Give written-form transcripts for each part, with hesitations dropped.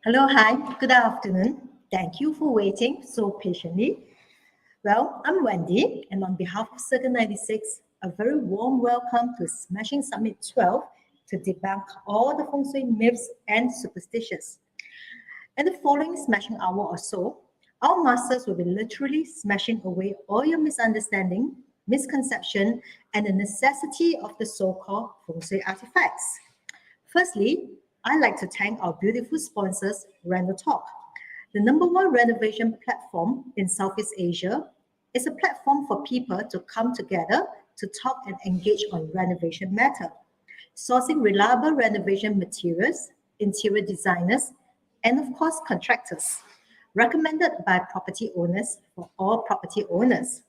Hello, hi, good afternoon. Thank you for waiting so patiently. Well, I'm Wendy, and on behalf of Circle 96, a very warm welcome to Smashing Summit 12 to debunk all the Feng Shui myths and superstitions. In the following smashing hour or so, our masters will be literally smashing away all your misunderstanding, misconception, and the necessity of the so-called Feng Shui artifacts. Firstly, I'd like to thank our beautiful sponsors, Reno Talk. The number one renovation platform in Southeast Asia is a platform for people to come together to talk and engage on renovation matter, sourcing reliable renovation materials, interior designers, and of course contractors, recommended by property owners for all property owners.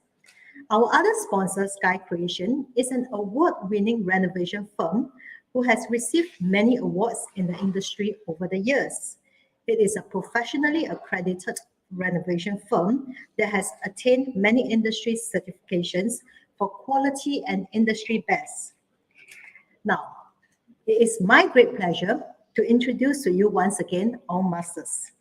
Our other sponsor, Sky Creation, is an award-winning renovation firm who has received many awards in the industry over the years. It is a professionally accredited renovation firm that has attained many industry certifications for quality and industry best. Now, it is my great pleasure to introduce to you once again our masters.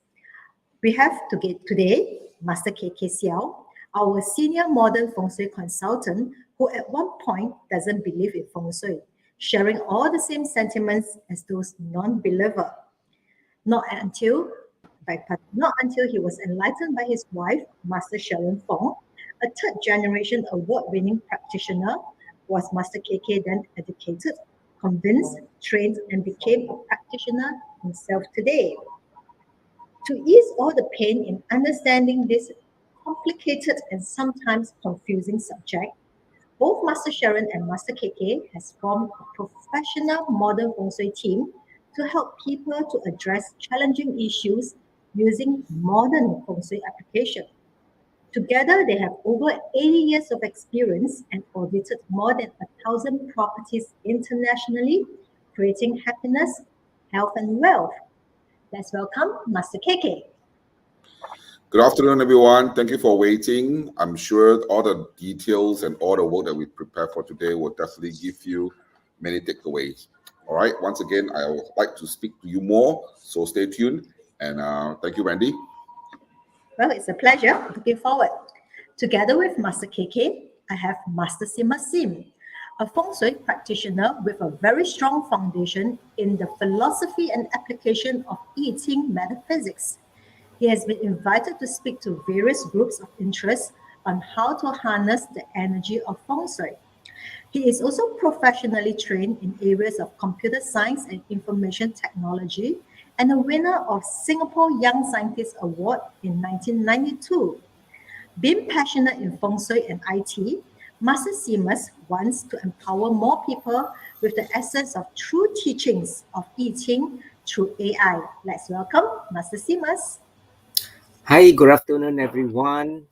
We have today Master 𝘊𝗶𝗶𝗹𝗶, our senior modern Feng Shui consultant who at one point doesn't believe in Feng Shui, sharing all the same sentiments as those non-believer. Not until he was enlightened by his wife, Master Sharon Fong, a third generation award-winning practitioner, was Master 𝘊𝗶𝗶 then educated, convinced, trained, and became a practitioner himself today. To ease all the pain in understanding this complicated and sometimes confusing subject, both Master Sharon and Master 𝘊𝗶𝗶 has formed a professional modern Feng Shui team to help people to address challenging issues using modern Feng Shui application. Together, they have over 80 years of experience and audited more than 1,000 properties internationally, creating happiness, health, and wealth. Let's welcome Master 𝘊𝗶𝗶. Good afternoon, everyone. Thank you for waiting. I'm sure all the details and all the work that we prepared for today will definitely give you many takeaways. All right. Once again, I would like to speak to you more, so stay tuned. And thank you, Wendy. Well, it's a pleasure. Looking forward. Together with Master 𝘊𝗶𝗶, I have Master 𝘂𝗵𝗶𝘀, a Feng Shui practitioner with a very strong foundation in the philosophy and application of 𝗂𝗵𝗶𝗃 metaphysics. He has been invited to speak to various groups of interest on how to harness the energy of Feng Shui. He is also professionally trained in areas of computer science and information technology and a winner of Singapore Young Scientist Award in 1992. Being passionate in Feng Shui and IT, Master 𝘂𝗵𝗔 wants to empower more people with the essence of true teachings of 𝗂𝗵𝗃 through AI. Let's welcome Master 𝘂𝗵𝗔. Hi, good afternoon, everyone.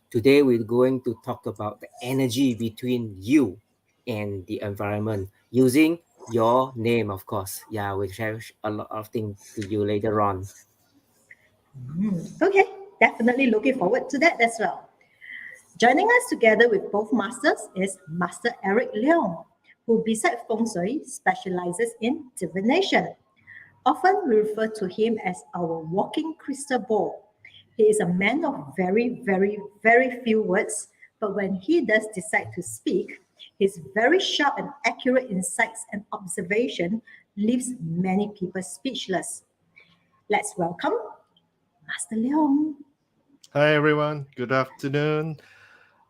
Today we're going to talk about the energy between you and the environment using your name, of course. Yeah, we'll share a lot of things to you later on. Okay, definitely looking forward to that as well. Joining us together with both masters is Master Eric Leong, who besides Feng Shui specializes in divination. Often we refer to him as our walking crystal ball. He is a man of very, very, very few words, but when he does decide to speak, his very sharp and accurate insights and observation leaves many people speechless. Let's welcome Master Leong. Hi, everyone. Good afternoon.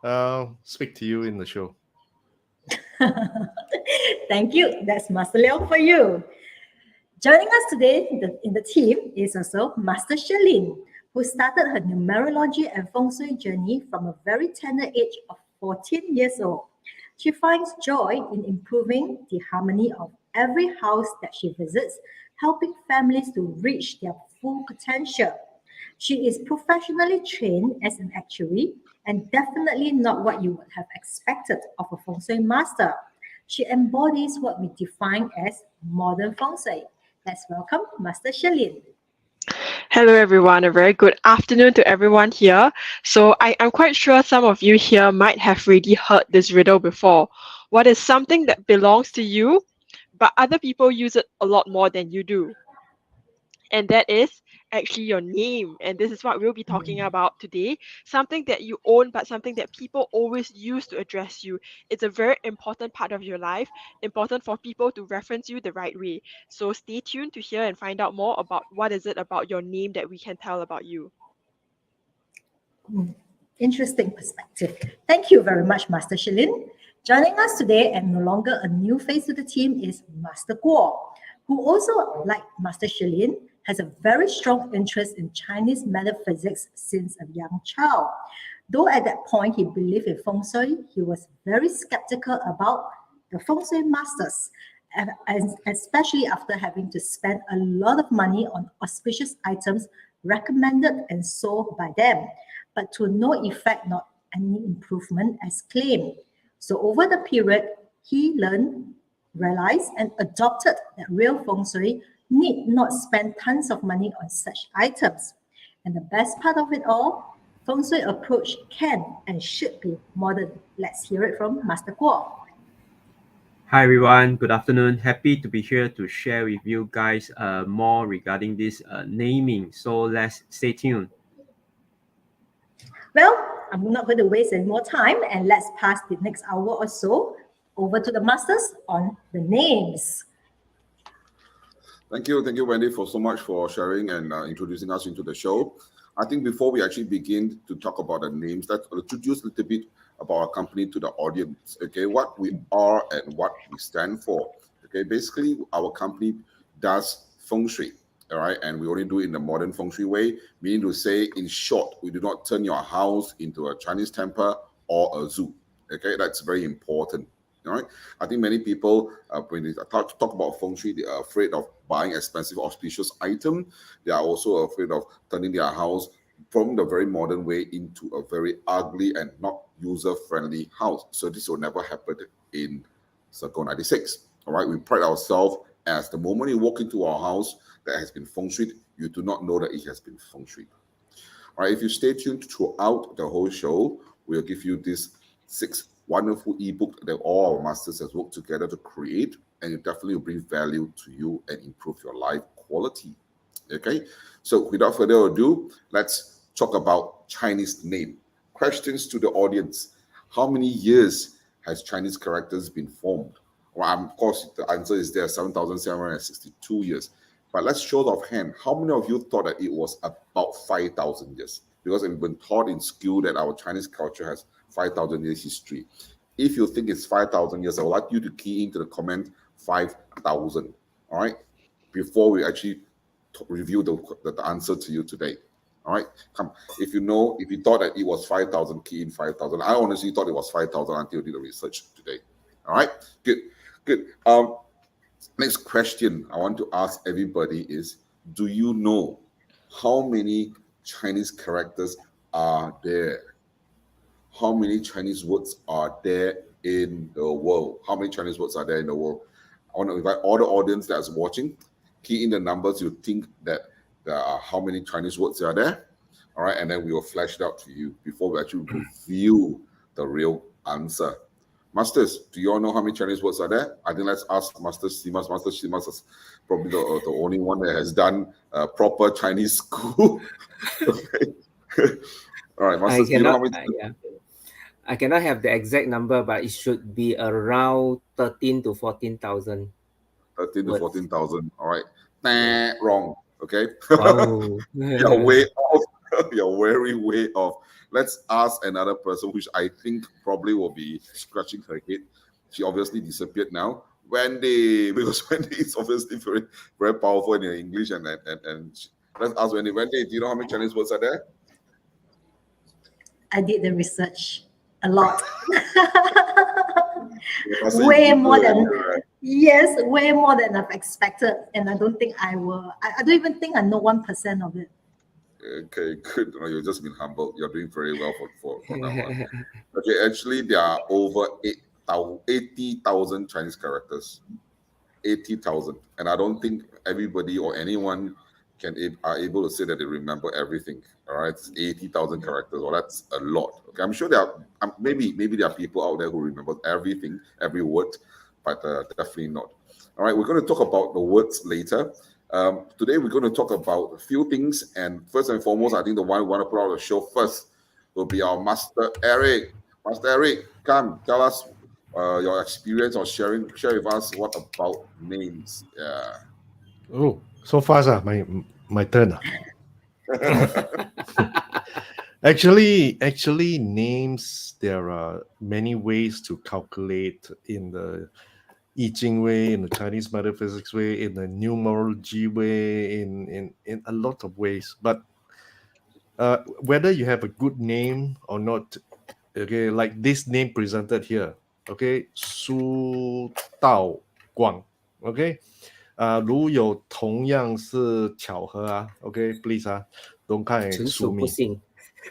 I'll speak to you in the show. Thank you. That's Master Leong for you. Joining us today in the team is also Master Sherlyn, who started her numerology and Feng Shui journey from a very tender age of 14 years old. She finds joy in improving the harmony of every house that she visits, helping families to reach their full potential. She is professionally trained as an actuary and definitely not what you would have expected of a Feng Shui master. She embodies what we define as modern Feng Shui. Let's welcome Master Sherlyn. Hello everyone, a very good afternoon to everyone here. So I'm quite sure some of you here might have already heard this riddle before. What is something that belongs to you, but other people use it a lot more than you do? and that is actually your name. And this is what we'll be talking about today. Something that you own, but something that people always use to address you. It's a very important part of your life, important for people to reference you the right way. So stay tuned to hear and find out more about what is it about your name that we can tell about you. Interesting perspective. Thank you very much, Master Shalin. Joining us today and no longer a new face to the team is Master Guo, who also, like Master Shalin, has a very strong interest in Chinese metaphysics since a young child. Though at that point he believed in Feng Shui, he was very skeptical about the Feng Shui masters, and especially after having to spend a lot of money on auspicious items recommended and sold by them, but to no effect, not any improvement as claimed. So over the period, he learned, realized, and adopted that real Feng Shui need not spend tons of money on such items. And the best part of it all, Feng Shui approach can and should be modern. Let's hear it from Master Guo. Hi everyone, good afternoon. Happy to be here to share with you guys more regarding this naming. So let's stay tuned. Well, I'm not going to waste any more time, and let's pass the next hour or so over to the masters on the names. Thank you, Wendy, for so much for sharing and introducing us into the show. I think before we actually begin to talk about the names, let's introduce a little bit about our company to the audience. Okay, what we are and what we stand for. Okay, basically our company does Feng Shui. All right, and we only do it in the modern Feng Shui way, meaning to say, in short, we do not turn your house into a Chinese temple or a zoo. Okay, that's very important. All right, I think many people, when they talk about Feng Shui, they are afraid of buying expensive, auspicious item. They are also afraid of turning their house from the very modern way into a very ugly and not user-friendly house. So this will never happen in Circle 96. All right, we pride ourselves as the moment you walk into our house that has been Feng Shuied, you do not know that it has been Feng Shuied. All right, if you stay tuned throughout the whole show, we'll give you this 6 wonderful ebook that all our masters has worked together to create, and it definitely will bring value to you and improve your life quality. Okay, so without further ado, let's talk about Chinese name. Questions to the audience. How many years has Chinese characters been formed? Well, of course, the answer is there, 7,762 years. But let's show of hand. How many of you thought that it was about 5,000 years? Because we've been taught in school that our Chinese culture has 5,000 years history. If you think it's 5,000 years, I would like you to key into the comment 5,000. All right, before we actually review the answer to you today. All right, come. If you thought that it was 5,000, key in 5,000. I honestly thought it was 5,000 until I did the research today. All right, good. Next question I want to ask everybody is, do you know how many Chinese characters are there? How many Chinese words are there in the world? How many Chinese words are there in the world? I want to invite all the audience that's watching, key in the numbers you think that there are, how many Chinese words are there. All right, and then we will flash it out to you before we actually reveal the real answer. Masters, do you all know how many Chinese words are there? I think let's ask Master 𝗬𝗵𝗶𝘀. Master 𝗬𝗵𝗶𝘀 is probably the only one that has done proper Chinese school. Okay. All right, Master, do you know how many? I cannot have the exact number, but it should be around 13 to 14,000. 13 to 14,000. All right. Nah, wrong. Okay. Wow. You're way off. You're very way off. Let's ask another person, which I think probably will be scratching her head. She obviously disappeared now. Wendy, because Wendy is obviously very, very powerful in English. And let's ask Wendy. Wendy, do you know how many Chinese words are there? I did the research a lot. Way more than, yes, way more than I've expected. And I don't think I will. I don't even think I know 1% of it. Okay, good. No, you've just been humbled. You're doing very well for that one. Okay, actually, there are over 80,000 Chinese characters. 80,000. And I don't think everybody or anyone are able to say that they remember everything. All right, it's 80,000 characters. Well, that's a lot. Okay, I'm sure there are maybe there are people out there who remember everything, every word, but definitely not. All right, we're going to talk about the words later. Today we're going to talk about a few things, and first and foremost, I think the one we want to put on the show first will be our Master Eric. Master Eric, come tell us your experience or share with us what about names. Yeah. Oh, so fast, my turn. Actually, names, there are many ways to calculate in the I Ching way, in the Chinese metaphysics way, in the numerology way, in a lot of ways. But whether you have a good name or not, okay, like this name presented here, okay, 苏道光 ，okay， 如有同样是巧合啊 ，OK， please 啊，don't 看纯书名属不幸，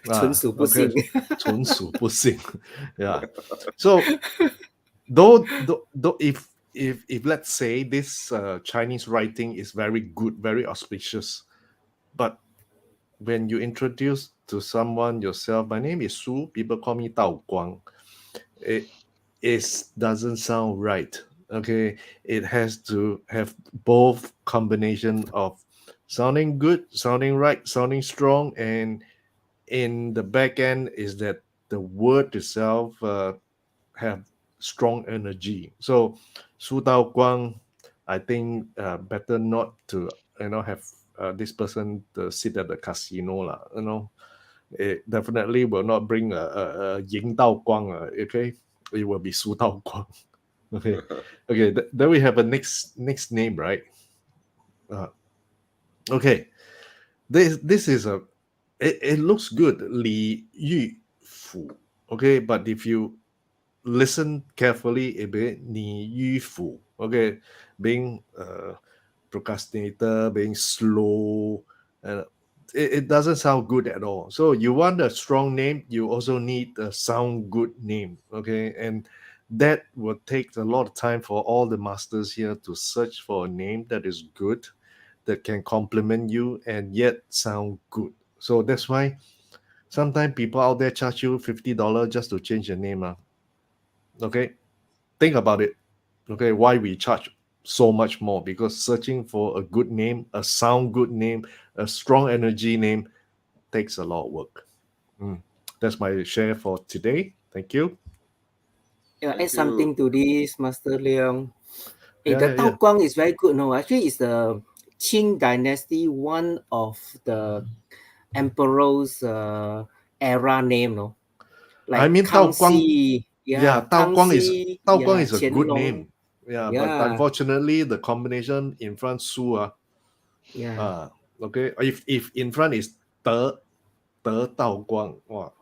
啊纯属不幸。 ，OK， 纯属不幸，yeah。So though if let's say this Chinese writing is very good, very auspicious, but when you introduce to someone yourself, my name is Su, people call me Dao Guang, it doesn't sound right. Okay, it has to have both combination of sounding good, sounding right, sounding strong, and in the back end is that the word itself have strong energy. So Su Dao Guang, I think better not to have this person to sit at the casino lah. It definitely will not bring a Ying Dao Guang. Okay, it will be Su Dao Guang. Okay, okay. Then we have a next name, right? Okay, this is a. It looks good, Li Yu Fu. Okay, but if you listen carefully, it be Ni Yu Fu. Okay, being procrastinator, being slow, it doesn't sound good at all. So you want a strong name, you also need a sound good name. Okay, and that will take a lot of time for all the masters here to search for a name that is good, that can complement you and yet sound good. So that's why sometimes people out there charge you $50 just to change your name. Okay, think about it. Okay, why we charge so much more? Because searching for a good name, a sound good name, a strong energy name takes a lot of work. That's my share for today. Thank you. Yeah, Thank add something to this, Master Leong. The Yeah. Dao Guang is very good. No, actually, it's the Qing dynasty, one of the emperor's era name. No, like I mean, Dao Guang. Kangxi. Yeah, Dao Guang is a good Qianlong. name. Yeah, Yeah. but unfortunately, the combination in front Su Yeah. okay. If in front is De Dao Guang, wow,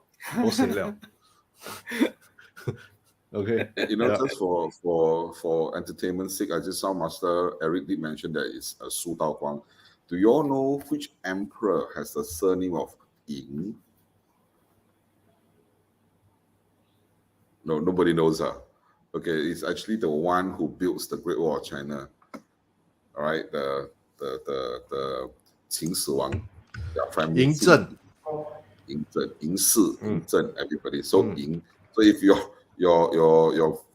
okay. Just for entertainment's sake, I just saw Master Eric did mention that it's a Su Dao Guang. Do you all know which emperor has the surname of Ying? No, nobody knows her. Okay, it's actually the one who builds the Great Wall of China. All right, the 𝗁𝗵𝗶𝘀, their family. Ying Zhen. Ying Zhen, everybody. So Ying. So if your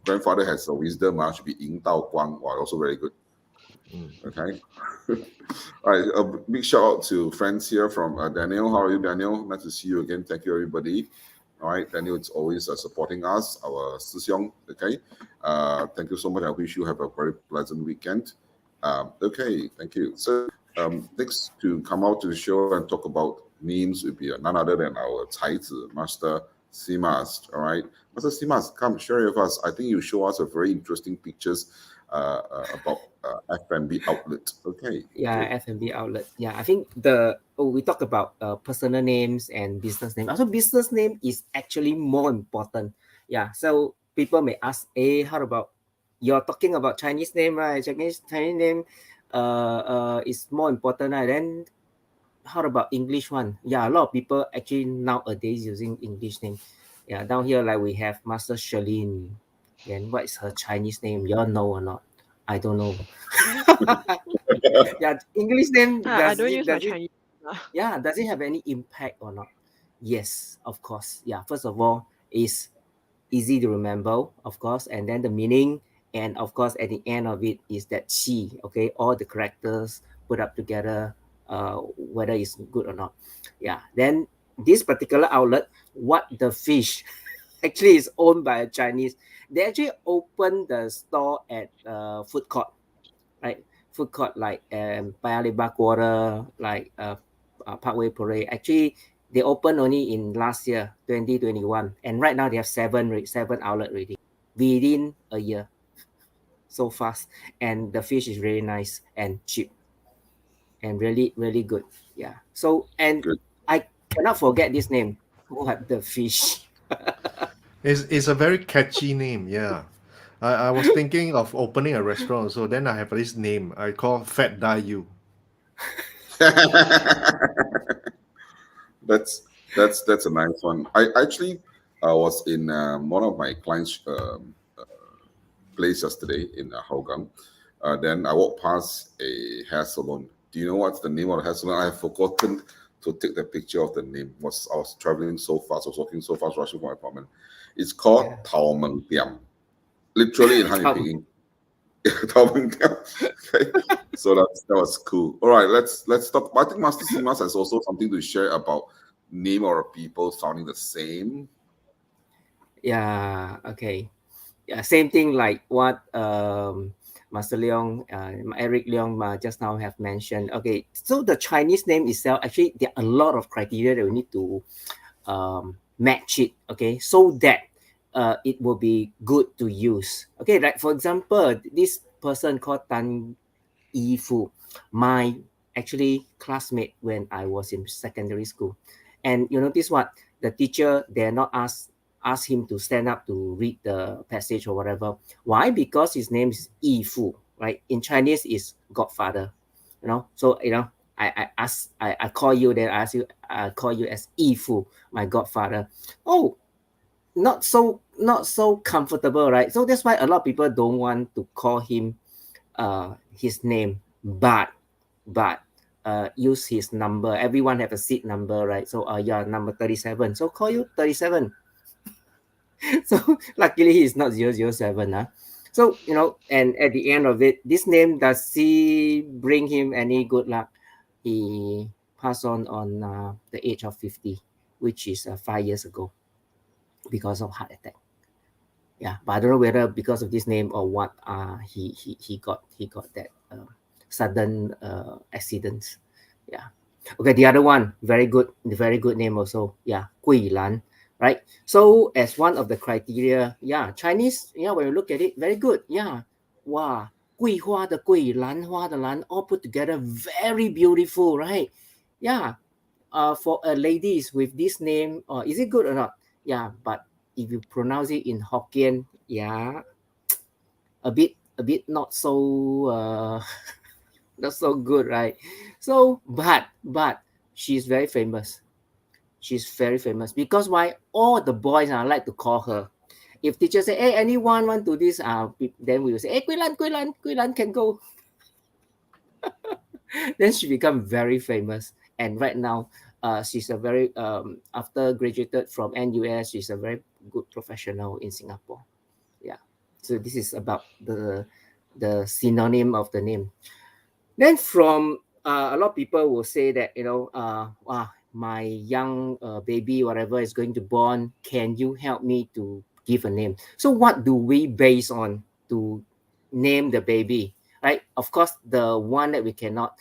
grandfather has a wisdom, should be Ying Dao Guang. Wow, also very good. Okay. All right. A big shout out to friends here from Daniel. How are you, Daniel? Nice to see you again. Thank you, everybody. All right, Daniel, it's always supporting us, our Sixiong. Okay. Thank you so much. I wish you have a very pleasant weekend. Okay, thank you. So next to come out to the show and talk about names would be none other than our 才子 Master 𝗵𝗵𝗶𝘀. All right, Master 𝗵𝗵𝗶𝘀, come share with us. I think you show us a very interesting pictures about F&B outlet. Okay. Yeah, F&B outlet. Yeah, I think we talk about personal names and business name. Also, business name is actually more important. Yeah, so people may ask, how about you're talking about Chinese name, right? Chinese name is more important, right? Then how about English one? Yeah, a lot of people actually nowadays using English name. Yeah, down here like we have Master Sherlyn. Then what is her Chinese name? You all know or not? I don't know. Yeah, English name. I don't use my Chinese. Yeah, does it have any impact or not? Yes, of course. Yeah, first of all, it's easy to remember, of course, and then the meaning, and of course, at the end of it is that qi. Okay, all the characters put up together whether it's good or not. Yeah. Then this particular outlet, what the fish, actually is owned by a Chinese. They actually opened the store at food court, right? Food court like Paya Lebar Quarter, like Parkway Parade. Actually, they opened only in last year, 2021, and right now they have seven outlet already within a year. So fast, and the fish is really nice and cheap, and really good. Yeah. So and Good. I cannot forget this name. What the fish? It's a very catchy name. Yeah. I was thinking of opening a restaurant, so then I have this name. I call Fat Die You. That's a nice one. I actually was in one of my clients' place yesterday in Hougang. Then I walked past a hair salon. Do you know what's the name of the hair salon? I have forgotten to take the picture of the name. I was traveling so fast, I was walking so fast, rushing for my apartment. It's called 𝗁𝗵𝗶𝘀. Literally in Honey Picking. 𝗁𝗵𝗶𝘀. Okay. So that was cool. All right, let's talk. I think Master Simas has also something to share about name or people sounding the same. Yeah. Okay. Yeah. Same thing like what Master Leong, Eric Leong just now have mentioned. Okay. So the Chinese name itself, actually, there are a lot of criteria that we need to match it. Okay. So that it will be good to use. Okay. Like for example, this person called Tan Yi-Fu, my actually classmate when I was in secondary school. And you notice what? The teacher dare not ask him to stand up to read the passage or whatever. Why? Because his name is Yi-Fu, right? In Chinese is Godfather. You know, so I call you, then I call you as Yi-Fu, my godfather. Oh, not so comfortable, right? So that's why a lot of people don't want to call him his name, but use his number. Everyone have a seat number, right? So yeah, number 37, so call you 37. So luckily he's not 007. So you know, and at the end of it, this name, does he bring him any good luck? He passed on the age of 50, which is 5 years ago, because of heart attack. Yeah, but I don't know whether because of this name or what, he got that sudden accident. Yeah. Okay, the other one, very good name also. Yeah, Gui Lan, right? So as one of the criteria, yeah, Chinese, yeah, when you look at it, very good. Yeah. Wow. 桂花的桂，兰花的兰, all put together, very beautiful, right? Yeah. For a ladies with this name, is it good or not? Yeah, but if you pronounce it in Hokkien, yeah, a bit not so not so good, right? So but she's very famous. She's very famous because why? All the boys like to call her. If teachers say, hey, anyone want to this, then we will say, hey, Gui Lan can go. Then she become very famous, and right now she's a very after graduated from NUS, she's a very good professional in Singapore. Yeah. So this is about the synonym of the name. Then from a lot of people will say that, you know, my young baby, whatever, is going to born, can you help me to give a name? So what do we base on to name the baby, right? Of course, the one that we cannot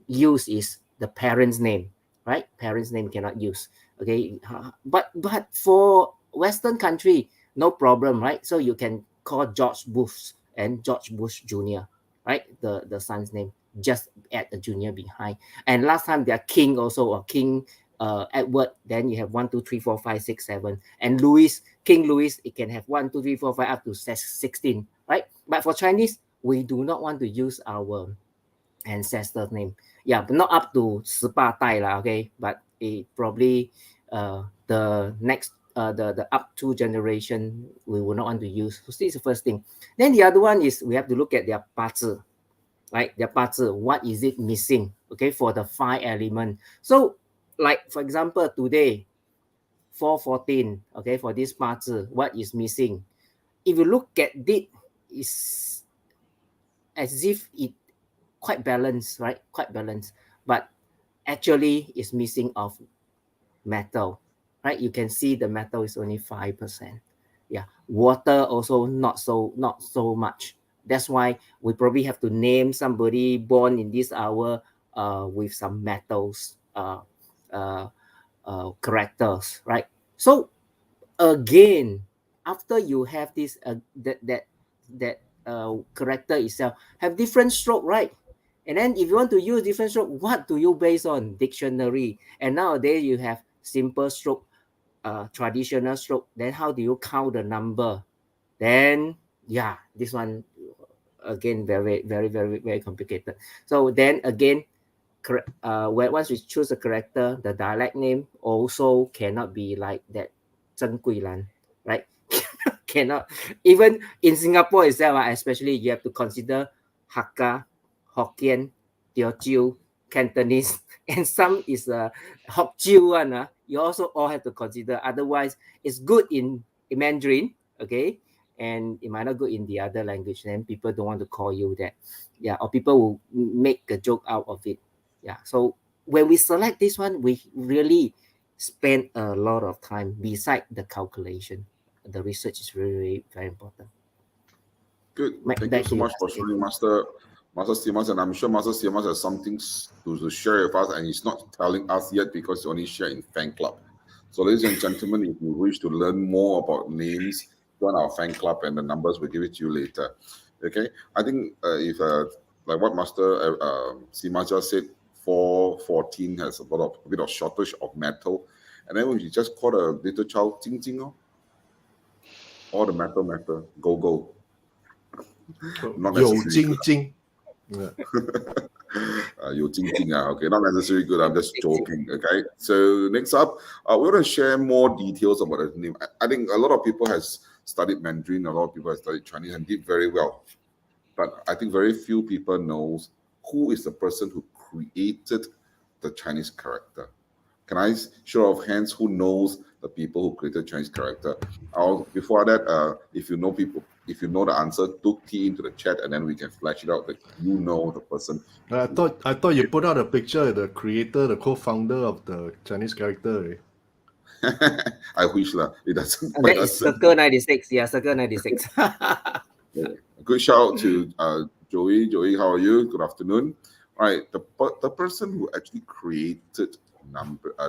use is the parent's name, right? Parent's name cannot use. Okay, but for Western country, no problem, right? So you can call George Bush and George Bush Jr., right? The son's name, just add the junior behind. And last time they are king also, or King Edward, then you have 1, 2, 3, 4, 5, 6, 7. And Louis, King Louis, it can have 1, 2, 3, 4, 5 up to 16, right? But for Chinese, we do not want to use our ancestor's name. Yeah, but not up to 18代 lah, okay? But it probably the next the up to generation, we will not want to use. So this is the first thing. Then the other one is we have to look at their 八字, right? Their 八字, what is it missing? Okay, for the 5 element. So like for example today, 414, okay, for this 八字, what is missing? If you look at it, is as if it quite balanced, right? Quite balanced, but actually it's missing of metal, right? You can see the metal is only 5%. Yeah, water also not so much. That's why we probably have to name somebody born in this hour with some metals characters, right? So again, after you have this that character itself have different stroke, right? And then if you want to use different stroke, what do you base on? Dictionary. And nowadays you have simple stroke, traditional stroke. Then how do you count the number? Then yeah, this one again very complicated. So then again, once we choose a character, the dialect name also cannot be like that 𝗀𝗶𝗹𝗹, right? Cannot. Even in Singapore itself, especially you have to consider Hakka, Hokkien, Teochew, Cantonese, and some is Hokjiu one. You also all have to consider. Otherwise, it's good in Mandarin, okay, and it might not good in the other language. Then people don't want to call you that, yeah, or people will make a joke out of it. Yeah, so when we select this one, we really spend a lot of time beside the calculation. The research is really very important. Good. Thank you so much for sharing, Master 𝗵𝗶𝗀𝗶, and I'm sure Master 𝗵𝗶𝗶𝗀 has something to share with us, and he's not telling us yet because he only shared in Fan Club. So, ladies and gentlemen, if you wish to learn more about names, join our Fan Club, and the numbers we'll give it to you later. Okay, I think if like what Master 𝗵𝗔 said, 414 has a bit of shortage of metal, and then when you just call a little child "Jing Jing," all the metal, go. Not necessarily Jing. Okay, not necessarily good. I'm just joking. Okay, so next up, we're going to share more details about the name. I think a lot of people has studied Mandarin, a lot of people have studied Chinese and did very well, but I think very few people knows who is the person who created the Chinese character. Can I show of hands who knows the people who created Chinese character? Before that, if you know the answer, do key into the chat and then we can flash it out that you know the person. I thought you put out a picture of the creator, the co-founder of the Chinese character. I wish that it doesn't. That is 𝗁𝗁96. Yeah, 𝗁𝗁96. Good shout out to Joey. Joey, how are you? Good afternoon. All right, the person who actually created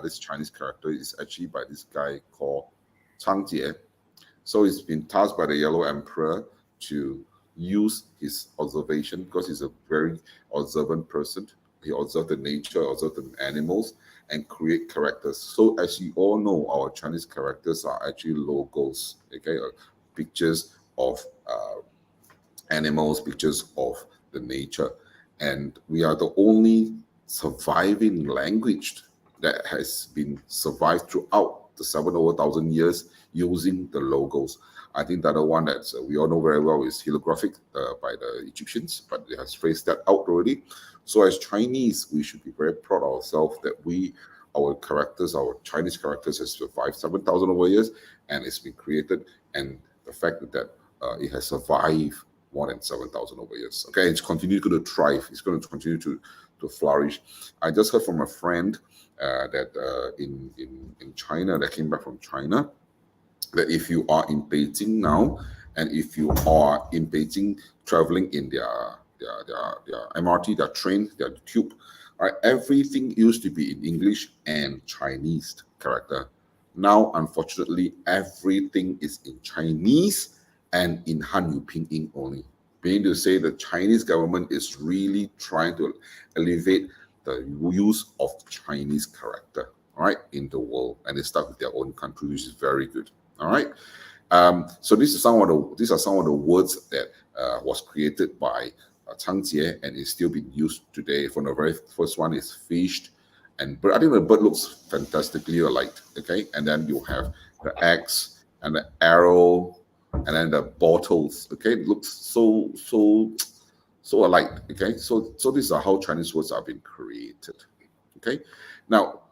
this Chinese character is actually by this guy called 𝗁𝗵𝗿𝗃. So he's been tasked by the Yellow Emperor to use his observation because he's a very observant person. He observed the nature, observed the animals, and create characters. So as you all know, our Chinese characters are actually logos, okay, pictures of animals, pictures of the nature, and we are the only surviving language that has been survived throughout the 7,000 years using the logos. I think the other one that we all know very well is hieroglyphic by the Egyptians, but they have phrased that out already. So as Chinese, we should be very proud of ourselves that our characters, our Chinese characters has survived 7,000 over years and it's been created, and the fact that it has survived more than 7,000 over years. Okay, it's continued to thrive. It's going to continue to flourish. I just heard from a friend that in China, that came back from China, that if you are in Beijing now, and if you are in Beijing traveling in their MRT, their train, their tube, right, everything used to be in English and Chinese character. Now, unfortunately, everything is in Chinese and in Hanyu Pinyin only. Meaning to say the Chinese government is really trying to elevate the use of Chinese character, all right, in the world, and they start with their own country, which is very good. All right. So these are some of the words that was created by 𝗁𝗵𝗿𝗃 and is still being used today. From the very first one is fish and bird. I think the bird looks fantastically alike. Okay, and then you have the axe and the arrow, and then the bottles. Okay, it looks so alike. Okay, so these are how Chinese words are being created. Okay, now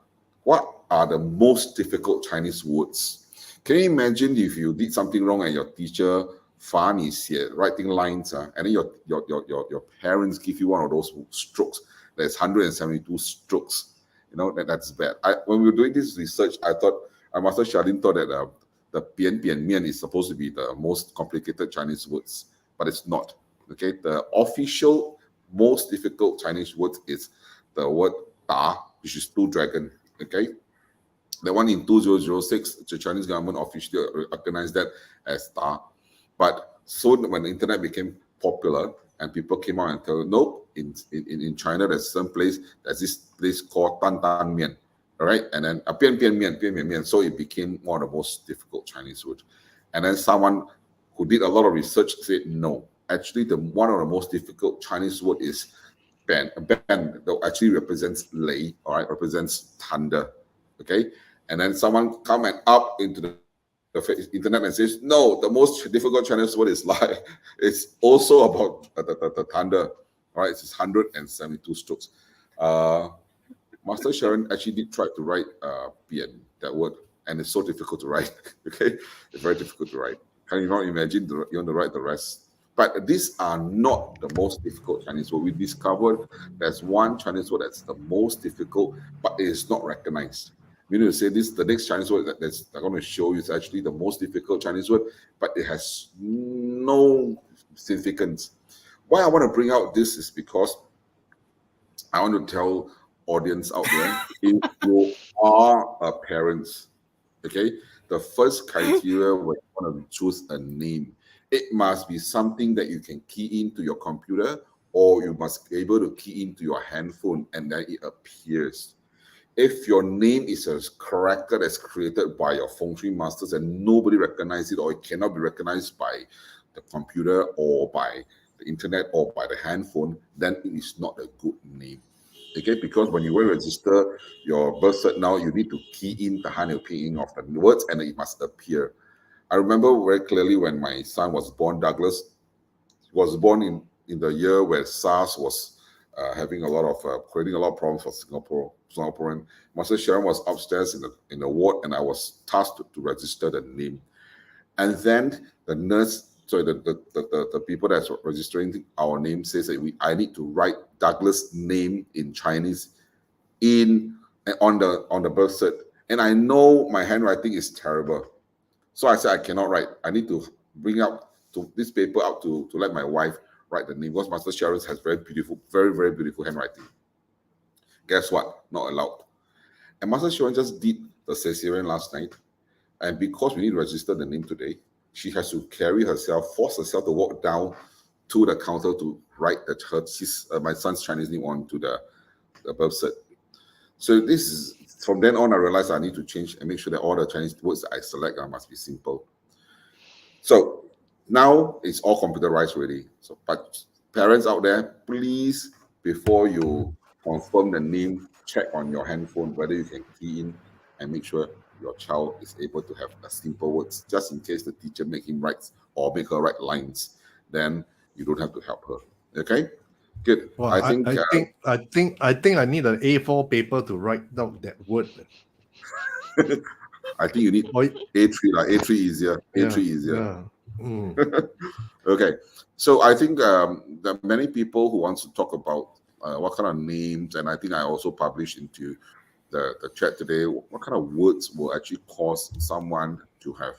what are the most difficult Chinese words? Can you imagine if you did something wrong and your teacher funny here, writing lines, and then your parents give you one of those strokes. There's 172 strokes. You know, that's bad. When we were doing this research, I thought, Master Shardin thought that the 𝗵𝗵𝗶 is supposed to be the most complicated Chinese words, but it's not. Okay, the official most difficult Chinese word is the word 𝗀, which is two dragon. Okay, the one in 2006, the Chinese government officially recognized that as 𝗀. But soon, when the internet became popular and people came out and told, nope, in China, there's some place, there's this place called Tan Tan Mian, all right? And then 𝗵𝗵𝗶𝗶. So it became one of the most difficult Chinese words. And then someone who did a lot of research said, no, actually, one of the most difficult Chinese word is 𝗵. 𝗵 that actually represents lei, all right, represents thunder, okay? And then someone come and up into the internet and says, no, the most difficult Chinese word is lie. It's also about the thunder. All right, it's 172 strokes. Master Sharon actually did try to write 𝗵, that word, and it's so difficult to write. Okay, it's very difficult to write. Can you not imagine you want to write the rest? But these are not the most difficult Chinese word. We discovered there's one Chinese word that's the most difficult, but it is not recognized. We need to say this, the next Chinese word that I'm going to show you is actually the most difficult Chinese word, but it has no significance. Why I want to bring out this is because I want to tell audience out there, if you are a parent, okay, the first criteria when you want to choose a name, it must be something that you can key into your computer, or you must be able to key into your handphone and then it appears. If your name is a character that's created by your Feng Shui masters and nobody recognizes it, or it cannot be recognized by the computer or by the internet or by the handphone, then it is not a good name. Okay, because when you will register your birth cert now, you need to key in the 𝗁𝗵𝗶𝗶 of the words and it must appear. I remember very clearly when my son was born, Douglas was born in the year where SARS was having a lot of creating a lot of problems for Singaporean. Master Sharon was upstairs in the ward, and I was tasked to register the name. And then the nurse, sorry, the people that's registering our name says that I need to write Douglas' name in Chinese on the birth cert. And I know my handwriting is terrible, so I said I cannot write. I need to bring out this paper out to let my wife write the name, because Master Sharon has very beautiful, very, very beautiful handwriting. Guess what? Not allowed. And Master Sharon just did the cesarean last night. And because we need to register the name today, she has to force herself to walk down to the counter to write my son's Chinese name onto the birth cert. So this is, from then on, I realized I need to change and make sure that all the Chinese words that I select must be simple. So now it's all computerized already. So, but parents out there, please, before you confirm the name, check on your handphone whether you can key in and make sure your child is able to have a simple words, just in case the teacher make him write or make her write lines. Then you don't have to help her. Okay, good. Well, I think I need an A4 paper to write down that word. I think you need A3, like A3 easier. A3 easier. Yeah. Mm. Okay, so I think there are many people who want to talk about what kind of names, and I think I also published into the chat today what kind of words will actually cause someone to have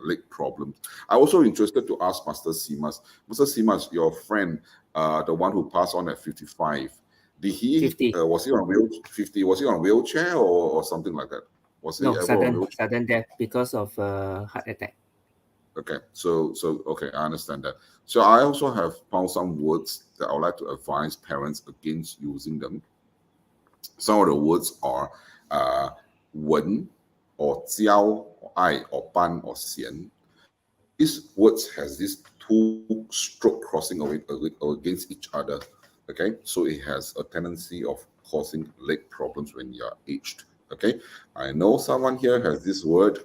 leg problems. I'm also interested to ask Master 𝗵𝗵𝗶𝘀. Master 𝗵𝗵𝗶𝘀, your friend, the one who passed on at 55, did he 50. Was he on 50? Was he on a wheelchair or something like that? Was he No, ever on a wheelchair? sudden death because of heart attack. Okay, so okay, I understand that. So I also have found some words that I would like to advise parents against using them. Some of the words are wen or 𝗀 or ai or ban or xian. These words has these two stroke crossing against each other. Okay, so it has a tendency of causing leg problems when you are aged. Okay, I know someone here has this word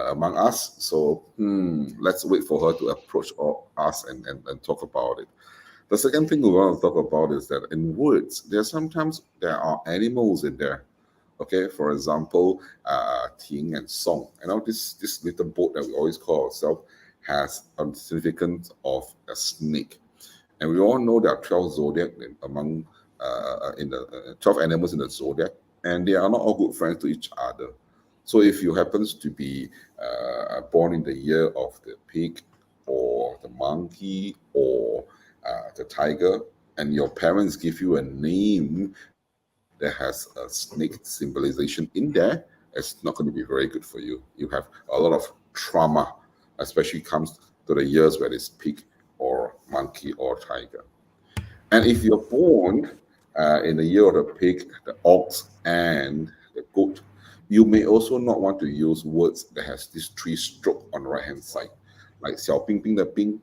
among us, so let's wait for her to approach us and talk about it. The second thing we want to talk about is that in words, there are animals in there. Okay, for example, ting and song. You know, this little boat that we always call ourselves has a significance of a snake. And we all know there are 12 zodiac among in the 12 animals in the zodiac, and they are not all good friends to each other. So if you happens to be born in the year of the pig or the monkey or the tiger, and your parents give you a name that has a snake symbolization in there, it's not going to be very good for you. You have a lot of trauma, especially comes to the years where it's pig or monkey or tiger. And if you're born in the year of the pig, the ox, and the goat, you may also not want to use words that has this 3 stroke on the right hand side, like 𝘊𝗵𝗶𝘀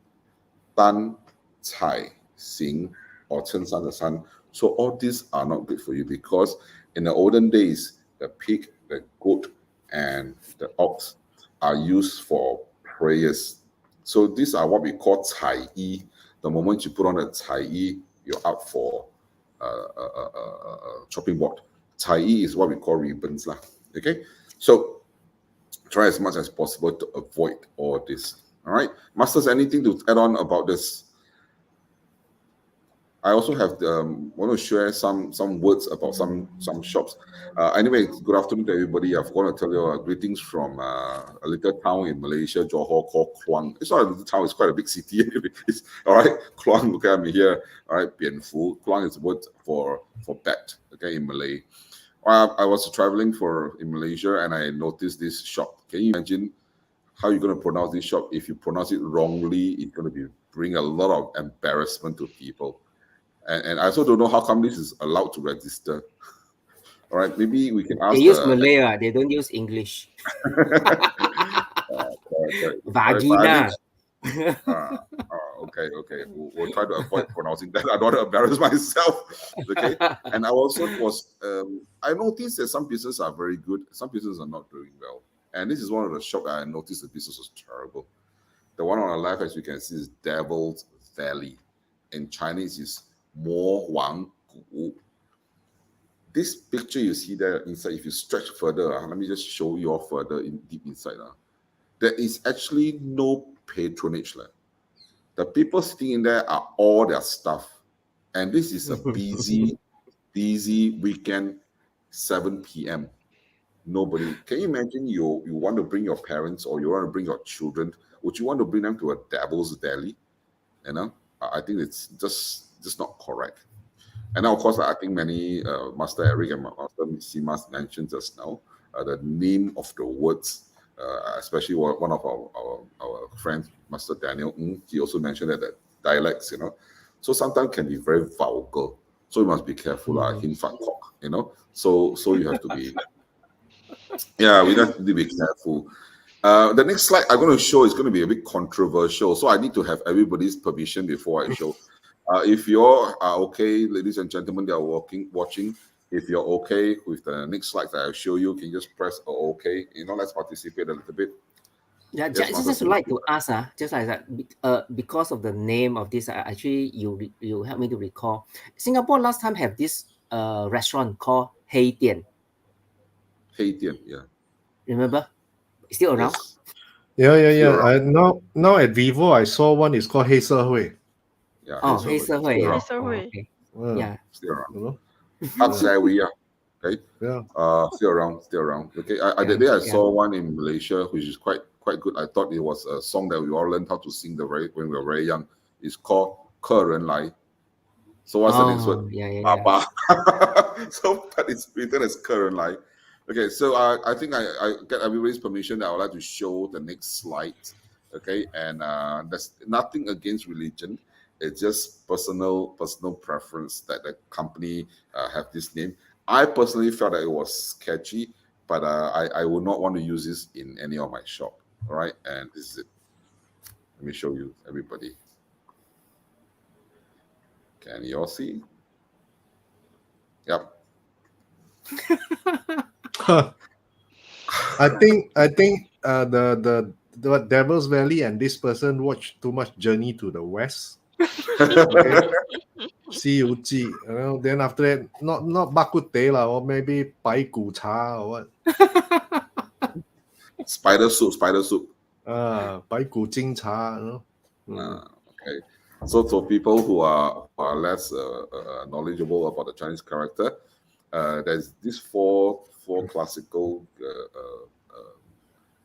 Tan, Cai, Xing, or Chen San the San. So all these are not good for you, because in the olden days, the pig, the goat, and the ox are used for prayers. So these are what we call 𝗁𝗐. The moment you put on a 𝗁𝗐, you're up for chopping board. 𝗁𝗐 is what we call ribbons lah. Okay, so try as much as possible to avoid all this. All right, masters, anything to add on about this? I also have want to share some words about some shops. Anyway, good afternoon to everybody. I've got to tell you greetings from a little town in Malaysia, Johor, called Kluang. It's not a little town; it's quite a big city. It's, all right, Kluang. Okay, I'm here. All right, Bien Phu. Kluang is a word for bat. Okay, in Malay. I was traveling in Malaysia, and I noticed this shop. Can you imagine how you're going to pronounce this shop? If you pronounce it wrongly, it's going to bring a lot of embarrassment to people. And I also don't know how come this is allowed to register. All right, maybe we can ask. They use Malay, they don't use English. Vagina. Okay. We'll try to avoid pronouncing that. I don't want to embarrass myself. Okay. And I also I noticed that some businesses are very good, some businesses are not doing well. And this is one of the shops I noticed the business was terrible. The one on the left, as you can see, is Devil's Valley. In Chinese is 𝗁𝗚. This picture you see there inside, if you stretch further, let me just show you all further deep inside. There is actually no patronage. The people sitting in there are all their stuff. And this is a busy weekend, 7 p.m. Nobody. Can you imagine you want to bring your parents or you want to bring your children? Would you want to bring them to a Devil's Valley? You know, I think it's just not correct. And now, of course, I think many Master Eric and Master 𝗵𝗶𝗀 mentioned just now the name of the words, especially one of our friends, Master Daniel Ng, he also mentioned that dialects, you know, so sometimes can be very vulgar. So you must be careful, you know. So you have to be, yeah, we have to be careful. The next slide I'm going to show is going to be a bit controversial, so I need to have everybody's permission before I show. If you're okay, ladies and gentlemen, they are watching, if you're okay with the next slide that I'll show you, can you just press OK? You know, let's participate a little bit. Yeah, just like to ask, just like that, because of the name of this, actually, you help me to recall. Singapore last time have this restaurant called 𝗵𝗵𝗿. 𝗵𝗵𝗿, yeah. Remember? Still around? Yes. Yeah. Now at Vivo, I saw one is called 𝗵𝗶𝗶𝗶. Yeah. Oh, 𝗵𝗶𝗶𝗶. Yeah. 𝗵𝗶𝗶𝗶. Okay. Yeah. Still around. You know? 𝗂𝗧𝗵𝗶𝗶. Okay. Yeah. Still around. Okay. The day I saw one in Malaysia, which is quite good. I thought it was a song that we all learned how to sing when we were very young. It's called 客人来. So what's the next word? Yeah. So that is written as 客人来. Okay, so I think I get everybody's permission that I would like to show the next slide. Okay, and there's nothing against religion. It's just personal preference that the company have this name. I personally felt that it was sketchy, but I would not want to use this in any of my shop. All right, and this is it. Let me show you, everybody. Can you all see? Yep. I think the Devil's Valley and this person watched too much Journey to the West. Okay. 西游记, you know, then after that, not bak kut teh lah, or maybe 白骨茶 or what. Spider soup. 𝗵𝗀𝗃𝗧, Okay. So for people who are less knowledgeable about the Chinese character, there's these four classical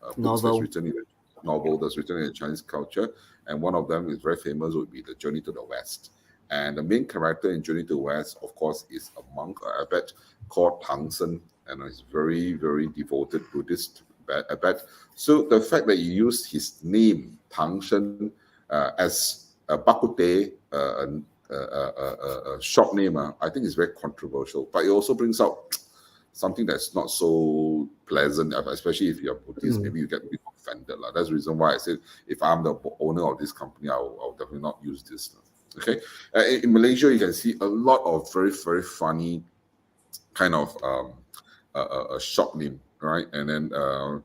books Novel. that's written in the novel that's written in the Chinese culture, and one of them is very famous, would be the Journey to the West. And the main character in Journey to the West, of course, is a monk, a abbot called Tang Sen, and he's very, very devoted Buddhist abbot. So the fact that you used his name, Tang Sen, as a bakute, a short name, I think is very controversial. But it also brings out something that's not so pleasant, especially if you're Buddhist, maybe you get a bit offended. That's the reason why I said if I'm the owner of this company, I'll definitely not use this. Okay. In Malaysia, you can see a lot of very, very funny kind of a shop name, right? And then a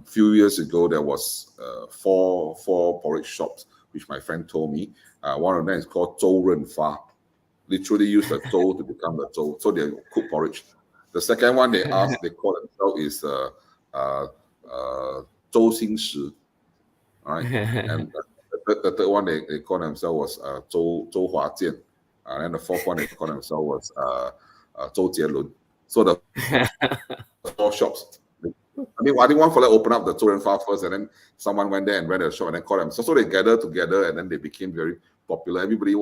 few years ago, there was four porridge shops, which my friend told me. One of them is called 𝗀𝗵𝗶𝗹. Literally use the zhou to become the zhou. So they cook porridge. The second one they call themselves is 𝗀𝗵𝗿𝗀. Right? And the third one they call themselves was 𝗀𝗵𝗿𝗀. And the fourth one they call themselves was 𝗀𝗵𝗿𝗀. So the four shops. I think one fella opened up the 𝗀𝗵𝗶𝗃 first, and then someone went there and ran a shop and then called them. So they gathered together, and then they became very popular. Everybody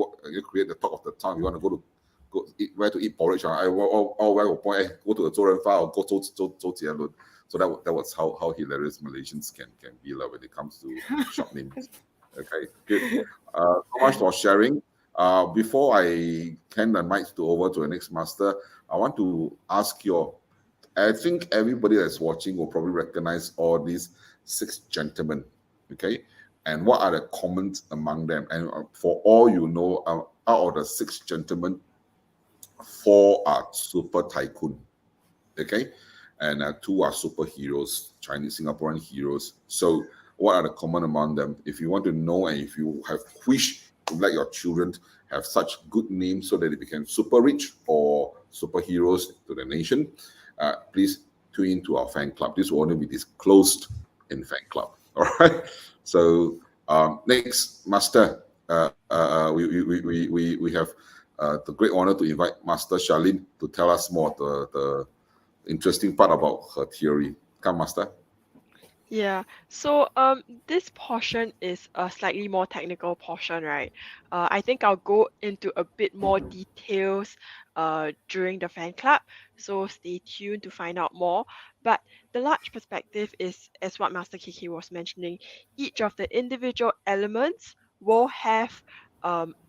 create the talk of the town. You want to go eat, where to eat porridge? Where will point? Go to the 𝗀𝗵𝗶 or go to 𝗀𝗵𝗿𝗀. So that was how hilarious Malaysians can be when it comes to shop names. Okay, good. So much for sharing. Before I hand the mic over to the next master, I want to ask you. I think everybody that's watching will probably recognize all these 6 gentlemen, okay? And what are the comments among them? And for all you know, out of the 6 gentlemen, 4 are super tycoon, okay? And 2 are superheroes, Chinese Singaporean heroes. So what are the common among them? If you want to know, and if you have wish to let your children have such good names so that they become super rich or superheroes to the nation, please tune into our fan club. This will only be disclosed in fan club. All right. So next, Master, we have the great honor to invite Master Charlene to tell us more the interesting part about her theory. Come, Master. Yeah, so this portion is a slightly more technical portion, right? I think I'll go into a bit more details during the fan club, so stay tuned to find out more. But the large perspective is, as what Master KK was mentioning, each of the individual elements will have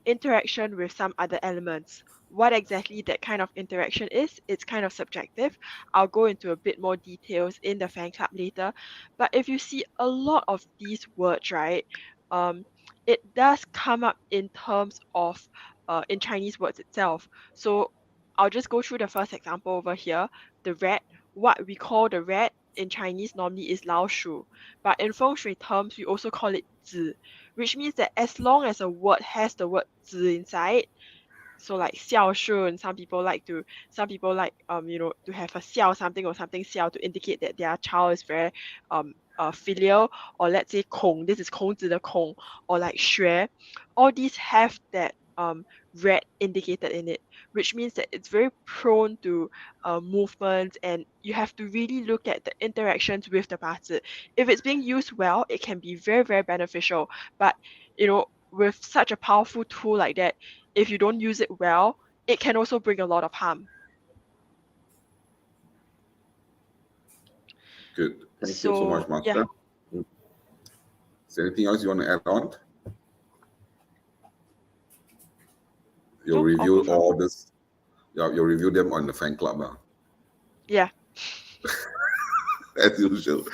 interaction with some other elements. What exactly that kind of interaction is, it's kind of subjective. I'll go into a bit more details in the fan club later. But if you see a lot of these words, right, it does come up in terms of in Chinese words itself. So I'll just go through the first example over here. The rat, what we call the rat in Chinese normally is 老鼠, but in Feng Shui terms, we also call it 子, which means that as long as a word has the word 子 inside, so like 孝顺, some people like to have a 孝 something or something 孝 to indicate that their child is very filial, or let's say 孔, this is 孔子的孔, or like 学, all these have that red indicated in it, which means that it's very prone to movements, and you have to really look at the interactions with the 八字. If it's being used well, it can be very, very beneficial, but with such a powerful tool like that, if you don't use it well, it can also bring a lot of harm. Good. Thank you so much, Master. Yeah. Is there anything else you want to add on? You'll review all this. You'll review them on the fan club now. Yeah. As usual.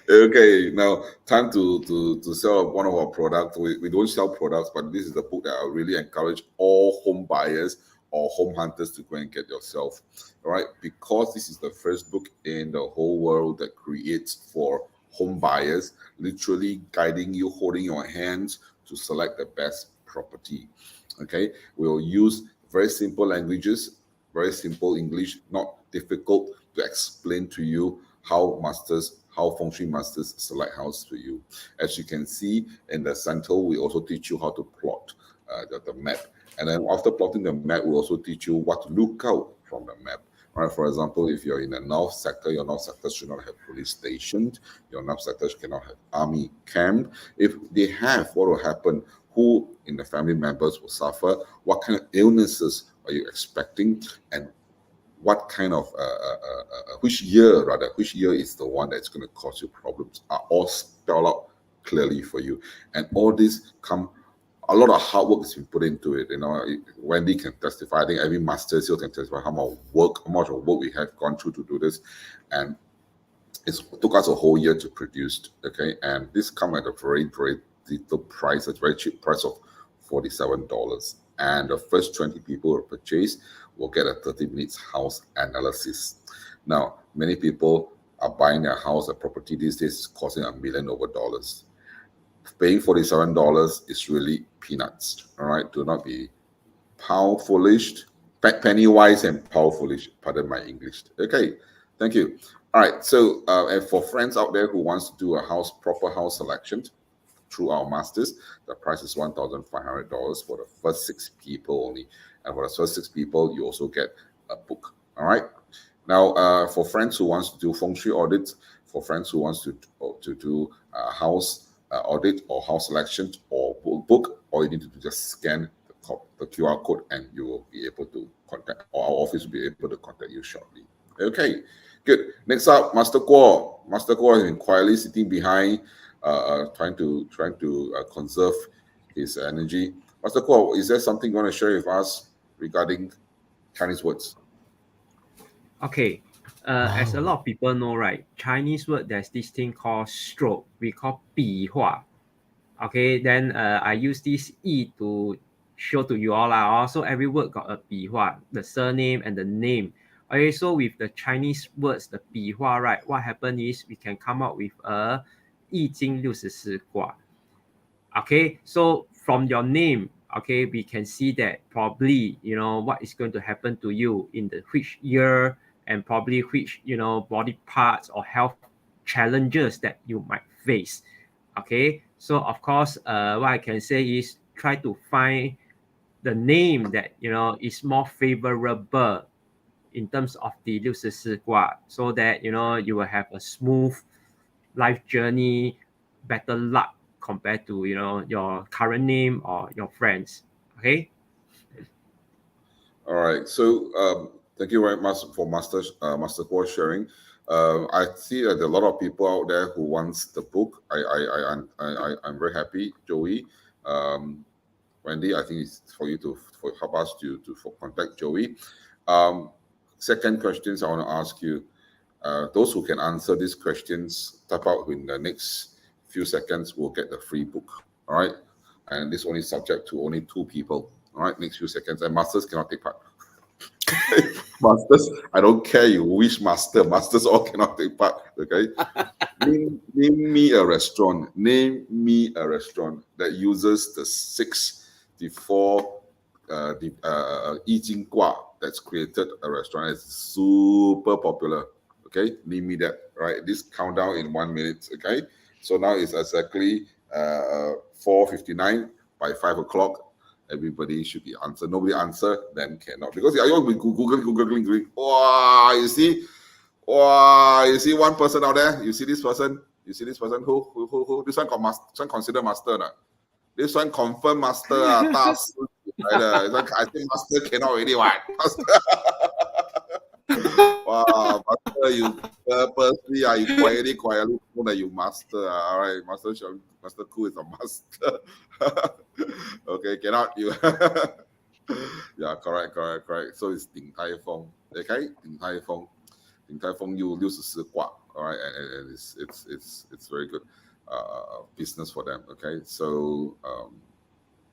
Okay, now time to sell one of our products. We don't sell products, but this is the book that I really encourage all home buyers or home hunters to go and get yourself. All right, because this is the first book in the whole world that creates for home buyers, literally guiding you, holding your hands to select the best property. Okay, we'll use very simple languages, very simple English, not difficult to explain to you how how Feng Shui masters select house for you. As you can see in the center, we also teach you how to plot the map. And then after plotting the map, we also teach you what to look out from the map. Right? For example, if you're in the north sector, your north sector should not have police stationed. Your north sector cannot have army camp. If they have, what will happen? Who in the family members will suffer? What kind of illnesses are you expecting? And what kind of which year is the one that's going to cause you problems are all spelled out clearly for you. And all this a lot of hard work has been put into it. Wendy can testify. I think every master still can testify how much work we have gone through to do this. And it took us a whole year to produce, okay? And this come at a very, very little price, a very cheap price of $47. And the first 20 people who purchase will get a 30 minutes house analysis. Now, many people are buying their house, a property these days costing $1 million over. Paying $47 is really peanuts, all right? Do not be power-foolish, penny wise and power-foolish, pardon my English. Okay, thank you. All right, so and for friends out there who wants to do a proper house selection through our masters, the price is $1,500 for the first 6 people only. And for the first 6 people, you also get a book, all right? Now, for friends who wants to do Feng Shui audits, for friends who wants to do house audit or house selection or book, all you need to do is just scan the QR code and you will be able to contact, or our office will be able to contact you shortly. Okay, good. Next up, Master Guo. Master Guo has been quietly sitting behind, trying to conserve his energy. Master Guo, is there something you want to share with us regarding Chinese words? Okay. As a lot of people know, right, Chinese word, there's this thing called stroke. We call 笔画. Okay, then I use this 意 to show to you all. Also, every word got a 笔画, the surname and the name. Okay, so with the Chinese words, the 笔画, right, what happened is we can come up with a 易经64卦. Okay, so from your name, okay, we can see that probably, what is going to happen to you in the which year, and probably which, body parts or health challenges that you might face. Okay, so of course, what I can say is try to find the name that, is more favorable in terms of the 64卦, so that, you will have a smooth life journey, better luck compared to, your current name or your friends. Okay. All right. So, thank you very much for Master Guo sharing. I see that there are a lot of people out there who wants the book. I'm very happy, Joey. Wendy, I think it's for you to help us to contact Joey. Second questions I want to ask you. Those who can answer these questions, type out in the next few seconds, will get the free book. All right. And this only subject to only 2 people. All right, next few seconds. And masters cannot take part. Masters, I don't care you which masters all cannot take part. Okay. name me a restaurant. Name me a restaurant that uses the 64 I Ching Gua that's created a restaurant. It's super popular. Okay, name me that. Right. This countdown in 1 minute. Okay. So now it's exactly 4:59. By 5 o'clock. Everybody should be answered. Nobody answer, then cannot. Because I always be googling. Wow, you see one person out there. You see this person. Who? This one consider master, nah? This one confirm master. I think master cannot already. What? Wow, master, you purposely you quietly know that you master. All right, Master Ku is a master. Okay, cannot you? Yeah, correct. So it's Ding Tai Feng. Okay, Ding Tai Feng you 64卦. All right, and it's very good business for them. Okay, so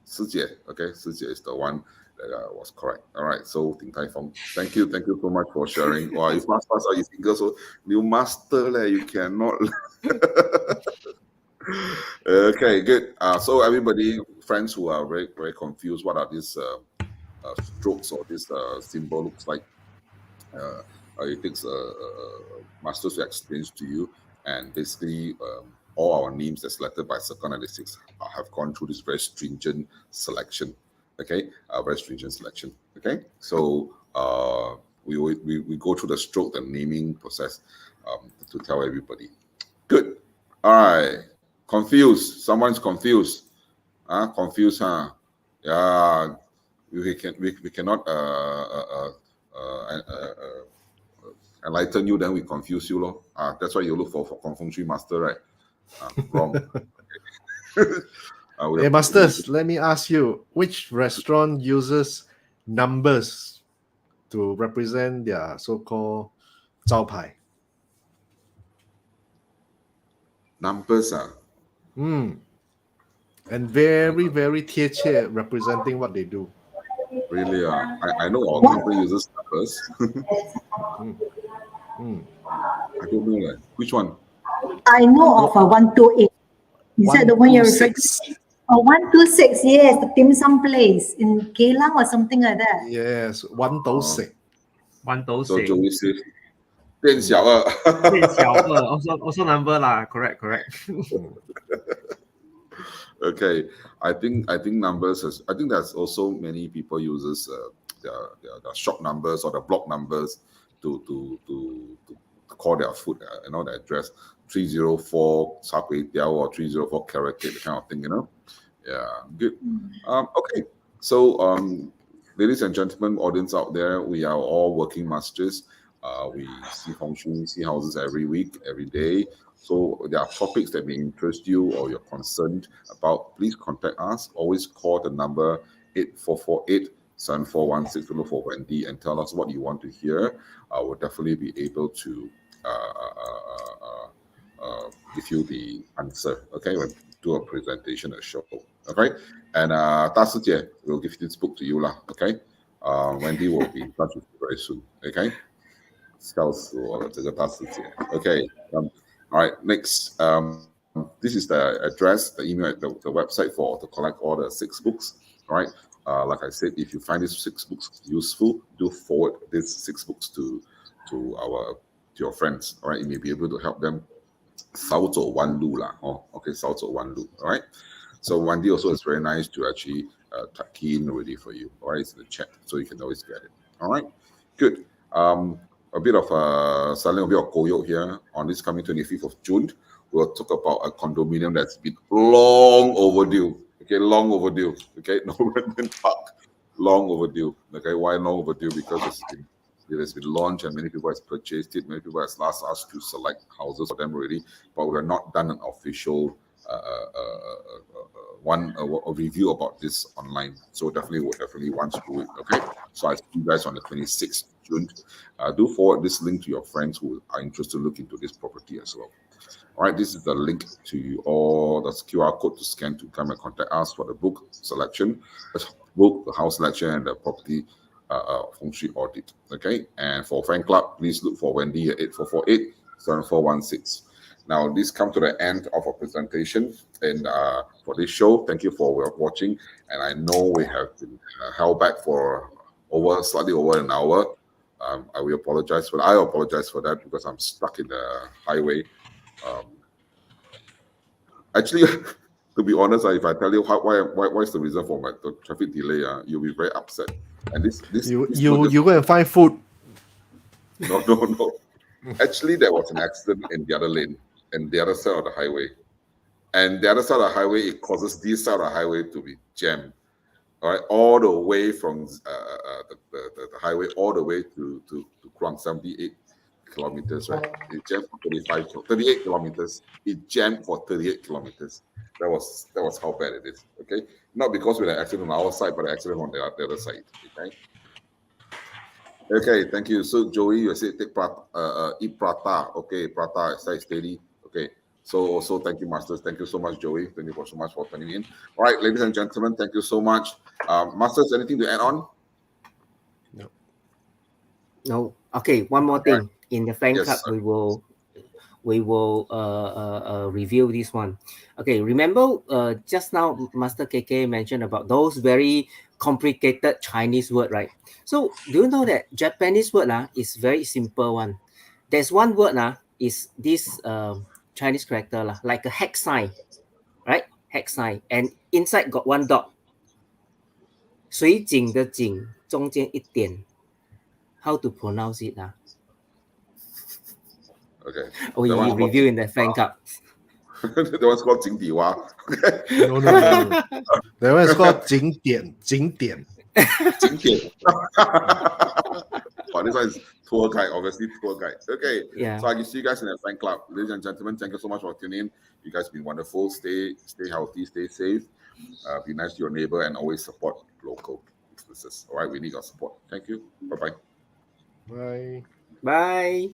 Sijie, okay, Sijie is the one that was correct. All right, so Ding Tai Feng. Thank you so much for sharing. Wow, you master, you think so you master you cannot. Okay, good. So everybody, friends who are very, very confused, what are these strokes or this symbol looks like? It takes masters to explain to you. And basically, all our names that's selected by Circle 96 have gone through this very stringent selection. Okay, very stringent selection. Okay, so we go through the stroke, the naming process to tell everybody. Good. All right. Confused. Someone's confused. Confused, huh? Yeah. We cannot enlighten you, then we confuse you, lor. That's why you look for Feng Shui master, right? Wrong. Hey, masters, let me ask you, which restaurant uses numbers to represent their so-called 招牌? Numbers, And very, very 贴切 representing what they do. Really, I know our company uses numbers. I don't know that. Which one? I know of a 128. Is that the one you're referring to? 126, yes, the dim sum place in Geylang or something like that. Yes, 126. 126. So Joey said, 店小二. 店小二 also number lah. Correct. Okay, I think numbers is, I think there's also many people uses their shop numbers or the block numbers to call their food, the address 304 𝗬𝗶𝗹𝗹 or 304 carrot cake, the kind of thing, Yeah, good. Okay, so ladies and gentlemen, audience out there, we are all working masters. We see Feng Shui, see houses every week, every day. So there are topics that may interest you or you're concerned about, please contact us. Always call the number 8448-7416 to look for Wendy and tell us what you want to hear. We'll definitely be able to give you the answer, okay, when do a presentation, a show, okay? And 大师姐 will give this book to you, lah, okay? Wendy will be in touch with you very soon, okay? 笑死我了，这个大师姐. Okay, all right, next. This is the address, the email, the website to collect all the 6 books. All right. Like I said, if you find these 6 books useful, do forward these 6 books to your friends. All right, you may be able to help them. 少走弯路啦. Oh, okay, 少走弯路. All right. So Wendy also is very nice to actually key in already for you. All right, it's in the chat, so you can always get it. All right. Good. A bit of selling a bit of koyok here on this coming 25th of June. We'll talk about a condominium that's been long overdue. Okay, long overdue. Okay, no Redmond Park, long overdue. Okay, why long overdue? Because it has been launched and many people have purchased it. Many people have asked us to select houses for them already, but we have not done an official a review about this online. So definitely want to do it. Okay, so I see you guys on the 26th of June. Do forward this link to your friends who are interested to look into this property as well. All right, this is the link to all the QR code to scan to come and contact us for the book selection, the house selection, and the property Feng Shui audit. Okay, and for fan club, please look for Wendy at 8448-7416. Now, this comes to the end of our presentation, and for this show, thank you for watching. And I know we have been held back for slightly over an hour. I apologize for that because I'm stuck in the highway. Actually, to be honest, if I tell you why is the reason for the traffic delay, you'll be very upset. And you go and find food. No. Actually, there was an accident in the other lane and the other side of the highway. And the other side of the highway, it causes this side of the highway to be jammed. All right, all the way from the highway all the way to Kluang, 78 kilometers, right? It jammed for 38 kilometers. It jammed for 38 kilometers. That was how bad it is. Okay, not because we had an accident on our side, but an accident on the other side. Okay. Okay, thank you. So Joey, you said take prata, eat prata. Okay, prata, stay steady. Okay. So also thank you, masters. Thank you so much, Joey. Thank you so much for tuning in. All right, ladies and gentlemen, thank you so much. Masters, anything to add on? No. Okay, one more thing. Right. In the fan club, sir. we will review this one. Okay, remember just now Master KK mentioned about those very complicated Chinese word, right? So do you know that Japanese word is very simple one? There's one word is this Chinese character lah, like a hex sign, right? Hex sign, and inside got one dot. 水井的井中间一点 How to pronounce it? Okay. We That one's review in the called fan cup. that one's called 井底蛙. No. That one is called 景点. 景点. Wow, this one is tour guide, obviously tour guide. Okay. Yeah. So I can see you guys in the fan club. Ladies and gentlemen, thank you so much for tuning in. You guys have been wonderful. Stay healthy, stay safe. Be nice to your neighbor and always support local businesses. All right, we need your support. Thank you. Bye-bye. Bye. Bye.